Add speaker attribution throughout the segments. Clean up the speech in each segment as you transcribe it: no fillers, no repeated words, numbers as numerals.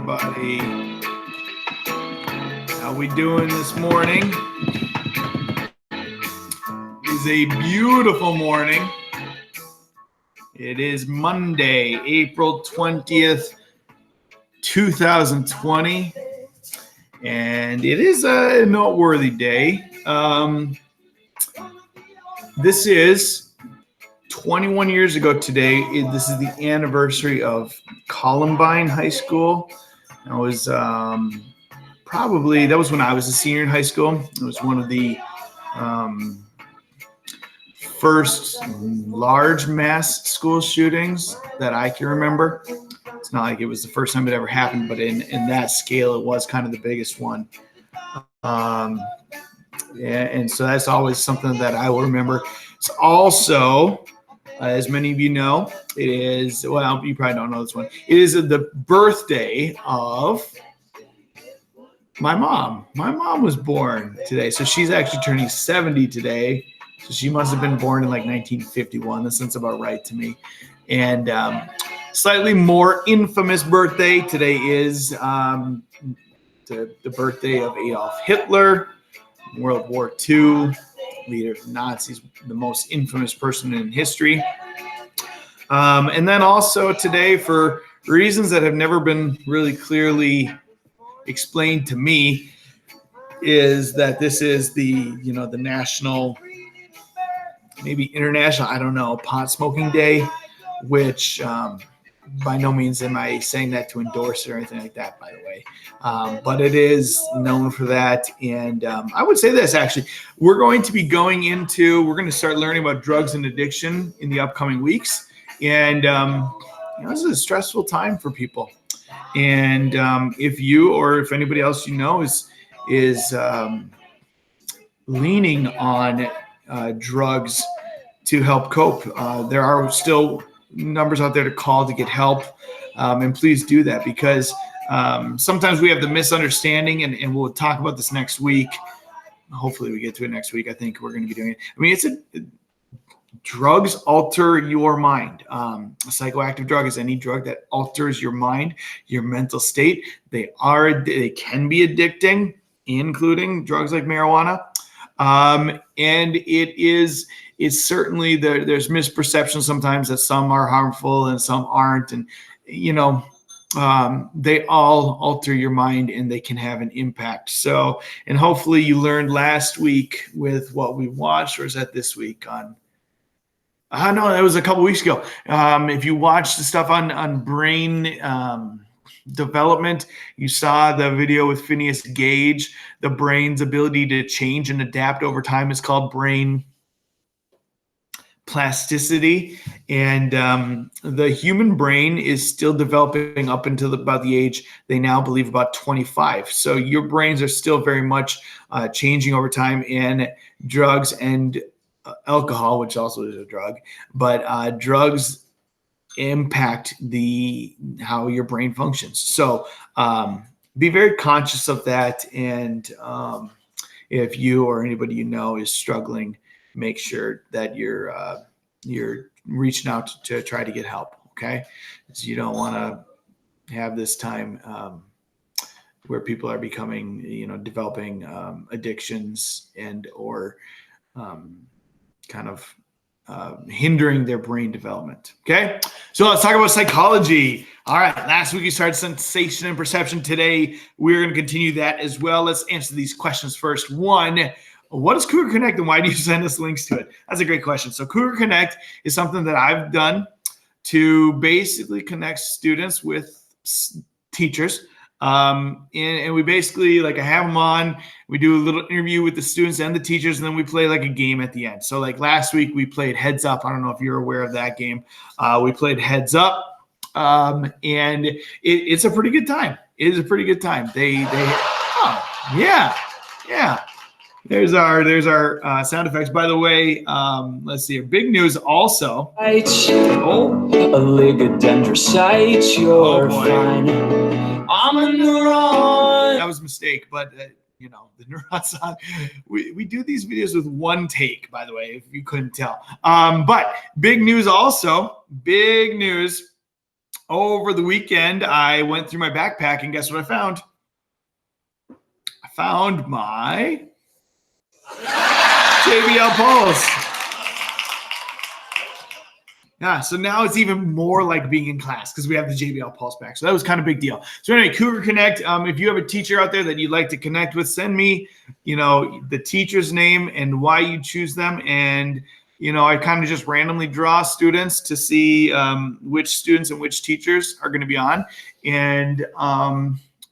Speaker 1: everybody. How we doing this morning? It is a beautiful morning. It is Monday, April 20th, 2020, and it is a noteworthy day. This is 21 years ago today. This is the anniversary of Columbine High School. That was that was when I was a senior in high school. It was one of the first large mass school shootings that I can remember. It's not like it was the first time it ever happened, but in that scale, it was kind of the biggest one. And so that's always something that I will remember. It's also, as many of you know, it is, well, you probably don't know this one. It is the birthday of my mom. My mom was born today. So she's actually turning 70 today. So she must have been born in like 1951. That sounds about right to me. And slightly more infamous birthday today is the birthday of Adolf Hitler, World War II, leader of the Nazis, the most infamous person in history. And then also today, for reasons that have never been really clearly explained to me, is that this is the national, maybe international, I don't know, pot smoking day, which by no means am I saying that to endorse it or anything like that, by the way. But it is known for that. And I would say this, actually, we're going to start learning about drugs and addiction in the upcoming weeks. And this is a stressful time for people. And if you or if anybody else you know is leaning on drugs to help cope, there are still numbers out there to call to get help, and please do that, because sometimes we have the misunderstanding, and we'll talk about this next week. Hopefully we get to it next week. I think we're going to be doing it. I mean, drugs alter your mind. A psychoactive drug is any drug that alters your mind, your mental state. They can be addicting, including drugs like marijuana. And it's certainly there's misperception sometimes that some are harmful and some aren't. And, they all alter your mind and they can have an impact. So, and hopefully you learned last week with what we watched, or is that this week on? No, that was a couple weeks ago. If you watched the stuff on brain development, you saw the video with Phineas Gage. The brain's ability to change and adapt over time is called brain plasticity. And the human brain is still developing up until about the age they now believe about 25. So your brains are still very much changing over time, and drugs and alcohol, which also is a drug, but drugs impact how your brain functions. So be very conscious of that. And if you or anybody you know is struggling, make sure that you're reaching out to try to get help. Okay, so you don't want to have this time where people are becoming, developing addictions and or kind of hindering their brain development. Okay, so let's talk about psychology. All right, last week we started sensation and perception. Today we're going to continue that as well. Let's answer these questions first. One, what is Cougar Connect and why do you send us links to it? That's a great question. So Cougar Connect is something that I've done to basically connect students with teachers. And we basically, I have them on, we do a little interview with the students and the teachers, and then we play like a game at the end. So like last week we played Heads Up. I don't know if you're aware of that game. We played Heads Up, and it's a pretty good time. It is a pretty good time. Yeah. There's our sound effects. By the way, let's see. Big news also. A oligodendrocyte, you're fine. I'm a neuron. That was a mistake, but the neurons. We do these videos with one take, by the way, if you couldn't tell. But big news also. Big news. over the weekend, I went through my backpack, and guess what I found? I found my JBL Pulse. Yeah, so now it's even more like being in class because we have the JBL Pulse back. So that was kind of a big deal. So anyway, Cougar Connect, if you have a teacher out there that you'd like to connect with, send me, the teacher's name and why you choose them. And, I kind of just randomly draw students to see which students and which teachers are going to be on. And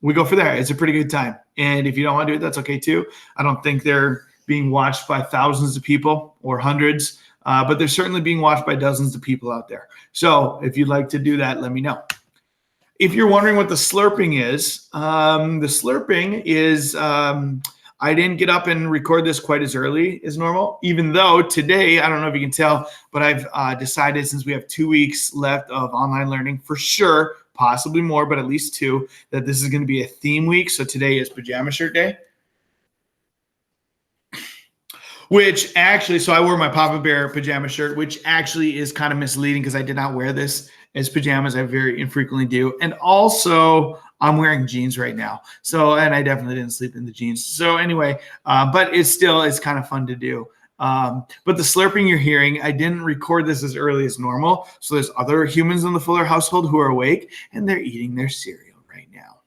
Speaker 1: we go for there. It's a pretty good time. And if you don't want to do it, that's okay too. I don't think they're being watched by thousands of people or hundreds. But they're certainly being watched by dozens of people out there. So if you'd like to do that, let me know. If you're wondering what the slurping is, I didn't get up and record this quite as early as normal, even though today, I don't know if you can tell, but I've decided since we have 2 weeks left of online learning, for sure, possibly more, but at least 2, that this is going to be a theme week. So today is Pajama Shirt Day. Which actually, so I wore my Papa Bear pajama shirt, which actually is kind of misleading because I did not wear this as pajamas. I very infrequently do. And also, I'm wearing jeans right now. So, and I definitely didn't sleep in the jeans. So anyway, but it's kind of fun to do. But the slurping you're hearing, I didn't record this as early as normal. So there's other humans in the Fuller household who are awake and they're eating their cereal right now.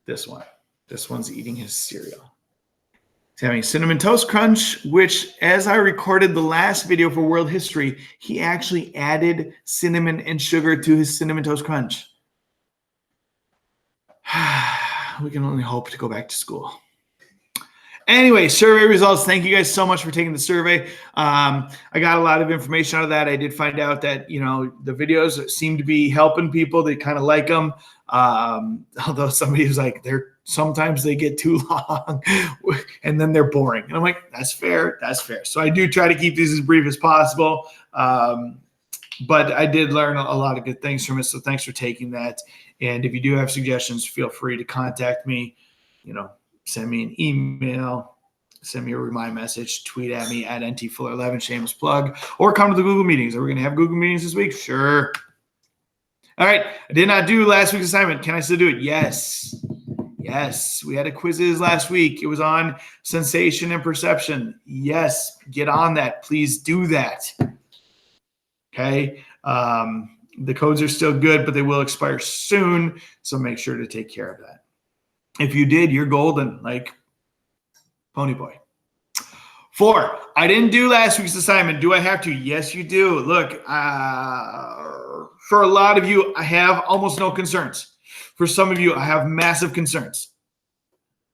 Speaker 1: This one's eating his cereal. Having Cinnamon Toast Crunch, which as I recorded the last video for World History, he actually added cinnamon and sugar to his Cinnamon Toast Crunch. We can only hope to go back to school. Anyway, survey results. Thank you guys so much for taking the survey. I got a lot of information out of that. I did find out that, the videos seem to be helping people. They kind of like them. Although somebody was like, sometimes they get too long and then they're boring. And I'm like, that's fair. That's fair. So I do try to keep these as brief as possible. But I did learn a lot of good things from it. So thanks for taking that. And if you do have suggestions, feel free to contact me, send me an email, send me a remind message, tweet at me at ntfuller11, shameless plug, or come to the Google meetings. Are we going to have Google meetings this week? Sure. All right. I did not do last week's assignment. Can I still do it? Yes. Yes. We had a quizzes last week. It was on sensation and perception. Yes. Get on that. Please do that. Okay. The codes are still good, but they will expire soon. So make sure to take care of that. If you did, you're golden, like Pony Boy. 4, I didn't do last week's assignment. Do I have to? Yes, you do. Look, for a lot of you, I have almost no concerns. For some of you, I have massive concerns.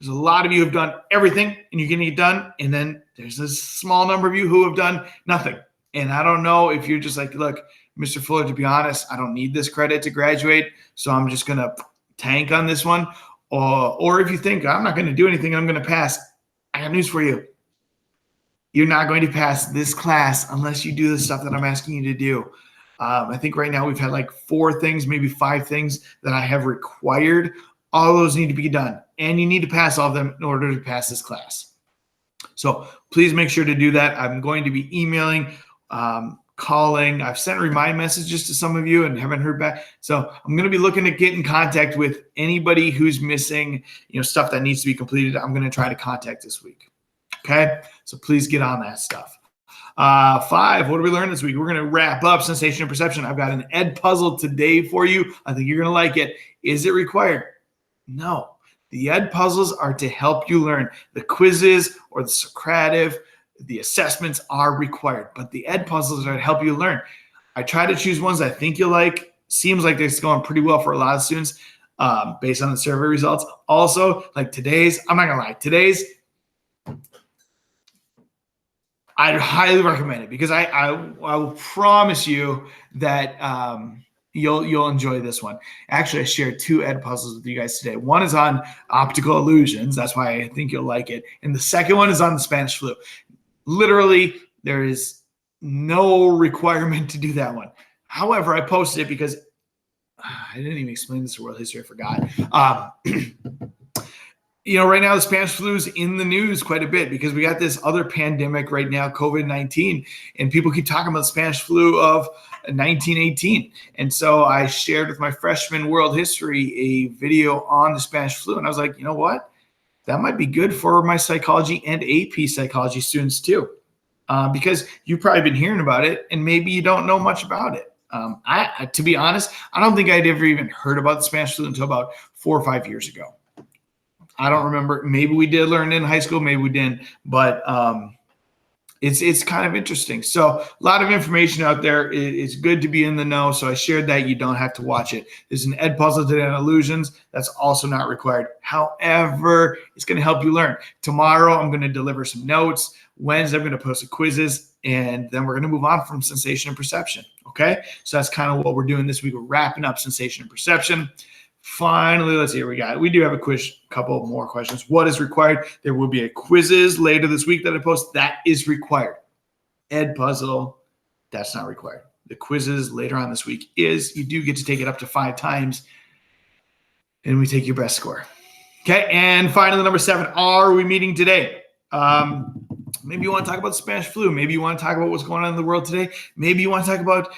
Speaker 1: There's a lot of you who have done everything and you're getting it done. And then there's a small number of you who have done nothing. And I don't know if you're just like, look, Mr. Fuller, to be honest, I don't need this credit to graduate. So I'm just going to tank on this one. Or if you think I'm not going to do anything, I'm going to pass. I got news for you. You're not going to pass this class unless you do the stuff that I'm asking you to do. I think right now we've had like 4 things, maybe 5 things that I have required. All those need to be done. And you need to pass all of them in order to pass this class. So please make sure to do that. I'm going to be emailing, calling. I've sent remind messages to some of you and haven't heard back. So I'm going to be looking to get in contact with anybody who's missing, stuff that needs to be completed. I'm going to try to contact this week. Okay. So please get on that stuff. 5, what did we learn this week? We're going to wrap up sensation and perception. I've got an ed puzzle today for you. I think you're going to like it. Is it required? No. The ed puzzles are to help you learn. The quizzes or the Socrative, the assessments are required, but the ed puzzles are to help you learn. I try to choose ones I think you'll like. Seems like it's going pretty well for a lot of students based on the survey results. Also, like today's, I'm not going to lie, today's, I'd highly recommend it because I will promise you that you'll enjoy this one. Actually, I shared 2 ed puzzles with you guys today. One is on optical illusions. That's why I think you'll like it. And the second one is on the Spanish flu. Literally, there is no requirement to do that one. However, I posted it because I didn't even explain this to World History. I forgot. Right now the Spanish flu is in the news quite a bit because we got this other pandemic right now, COVID-19, and people keep talking about the Spanish flu of 1918. And so I shared with my freshman world history a video on the Spanish flu. And I was like, you know what? That might be good for my psychology and AP psychology students too. Because you've probably been hearing about it and maybe you don't know much about it. To be honest, I don't think I'd ever even heard about the Spanish flu until about 4 or 5 years ago. I don't remember. Maybe we did learn in high school, maybe we didn't, but it's kind of interesting. So a lot of information out there. It's good to be in the know. So I shared that. You don't have to watch it. There's an Edpuzzle today on illusions. That's also not required. However, it's going to help you learn. Tomorrow, I'm going to deliver some notes. Wednesday, I'm going to post some quizzes, and then we're going to move on from sensation and perception. Okay, so that's kind of what we're doing this week. We're wrapping up sensation and perception. Finally, let's see what we do have a quiz, couple more questions. What is required? There will be a quizzes later this week that I post. That is required. Edpuzzle, that's not required. The quizzes later on this week is, you do get to take it up to 5 times, and we take your best score. Okay, and finally, number 7, are we meeting today? Maybe you want to talk about the Spanish flu. Maybe you want to talk about what's going on in the world today. Maybe you want to talk about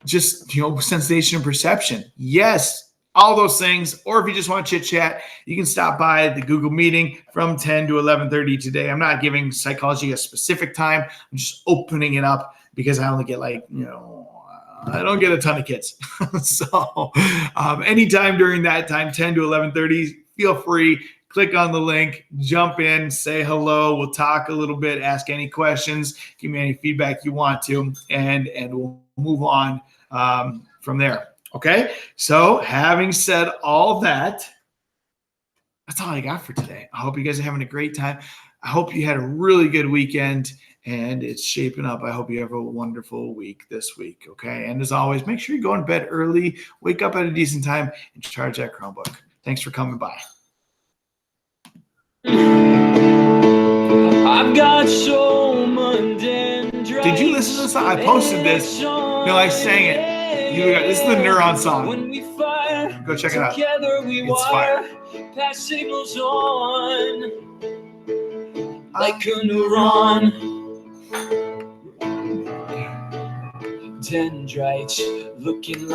Speaker 1: just, sensation and perception. Yes, all those things. Or if you just want to chit chat, you can stop by the Google meeting from 10 to 11:30 today. I'm not giving psychology a specific time. I'm just opening it up because I only get I don't get a ton of kids. So anytime during that time, 10 to 11:30, feel free. Click on the link, jump in, say hello. We'll talk a little bit, ask any questions, give me any feedback you want to, and we'll move on from there. Okay? So having said all that, that's all I got for today. I hope you guys are having a great time. I hope you had a really good weekend, and it's shaping up. I hope you have a wonderful week this week, okay? And as always, make sure you go in bed early, wake up at a decent time, and charge that Chromebook. Thanks for coming by.
Speaker 2: I've got so mundane.
Speaker 1: Did you listen to this song? I posted this. No, I sang it. This is the Neuron song. Go check it out. It's fire.
Speaker 2: Pass signals on like a neuron. Dendrites looking like